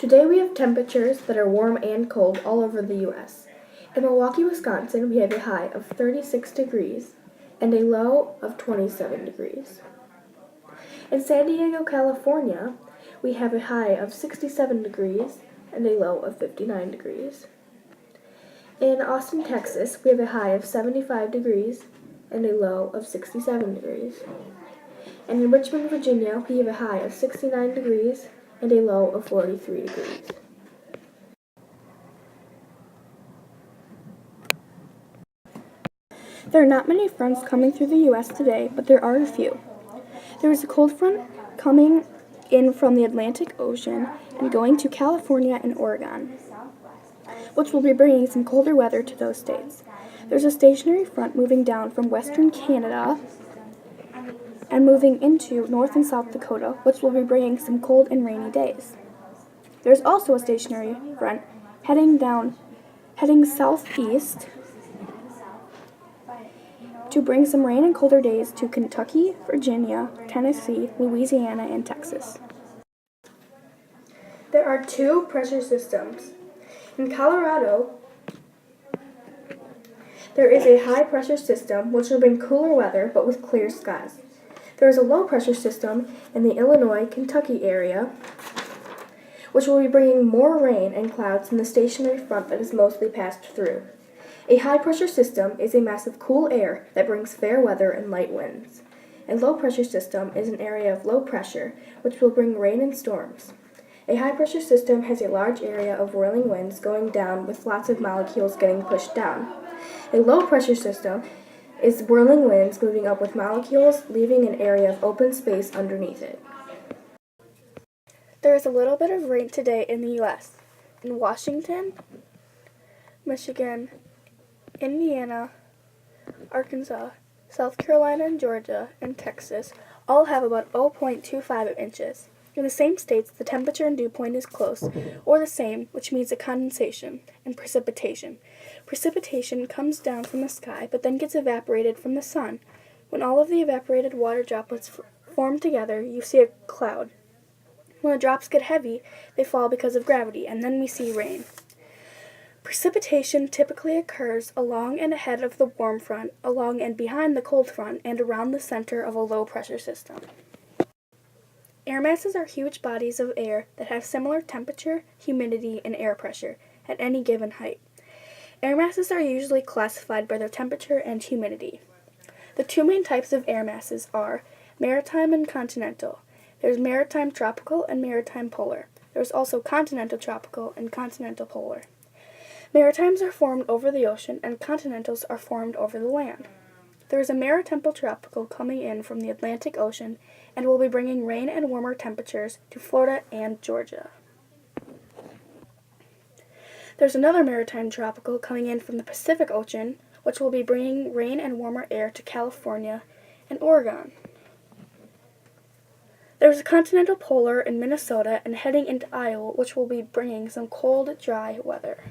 Today we have temperatures that are warm and cold all over the U.S. In Milwaukee, Wisconsin, we have a high of 36 degrees and a low of 27 degrees. In San Diego, California, we have a high of 67 degrees and a low of 59 degrees. In Austin, Texas, we have a high of 75 degrees and a low of 67 degrees. And in Richmond, Virginia, we have a high of 69 degrees and a low of 43 degrees. There are not many fronts coming through the U.S. today, but there are a few. There is a cold front coming in from the Atlantic Ocean and going to California and Oregon, which will be bringing some colder weather to those states. There's a stationary front moving down from western Canada and moving into North and South Dakota, which will be bringing some cold and rainy days. There's also a stationary front heading southeast to bring some rain and colder days to Kentucky, Virginia, Tennessee, Louisiana, and Texas. There are two pressure systems. In Colorado, there is a high pressure system which will bring cooler weather but with clear skies. There is a low pressure system in the Illinois-Kentucky area which will be bringing more rain and clouds than the stationary front that has mostly passed through. A high-pressure system is a mass of cool air that brings fair weather and light winds. A low-pressure system is an area of low pressure, which will bring rain and storms. A high-pressure system has a large area of whirling winds going down with lots of molecules getting pushed down. A low-pressure system is whirling winds moving up with molecules, leaving an area of open space underneath it. There is a little bit of rain today in the U.S. In Washington, Michigan, Indiana, Arkansas, South Carolina, and Georgia, and Texas all have about 0.25 inches. In the same states, the temperature and dew point is close, or the same, which means a condensation, and precipitation. Precipitation comes down from the sky, but then gets evaporated from the sun. When all of the evaporated water droplets form together, you see a cloud. When the drops get heavy, they fall because of gravity, and then we see rain. Precipitation typically occurs along and ahead of the warm front, along and behind the cold front, and around the center of a low-pressure system. Air masses are huge bodies of air that have similar temperature, humidity, and air pressure at any given height. Air masses are usually classified by their temperature and humidity. The two main types of air masses are maritime and continental. There's maritime tropical and maritime polar. There's also continental tropical and continental polar. Maritimes are formed over the ocean, and continentals are formed over the land. There is a maritime tropical coming in from the Atlantic Ocean and will be bringing rain and warmer temperatures to Florida and Georgia. There's another maritime tropical coming in from the Pacific Ocean, which will be bringing rain and warmer air to California and Oregon. There's a continental polar in Minnesota and heading into Iowa, which will be bringing some cold, dry weather.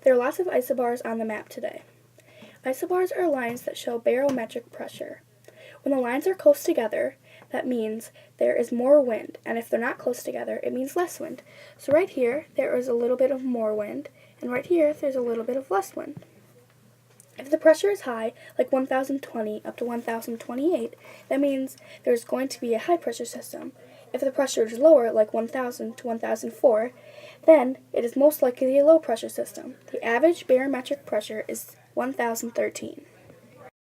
There are lots of isobars on the map today. Isobars are lines that show barometric pressure. When the lines are close together, that means there is more wind, and if they're not close together, it means less wind. So right here, there is a little bit of more wind, and right here, there's a little bit of less wind. If the pressure is high, like 1020 up to 1028, that means there's going to be a high pressure system. If the pressure is lower, like 1000 to 1004, then it is most likely a low pressure system. The average barometric pressure is 1013.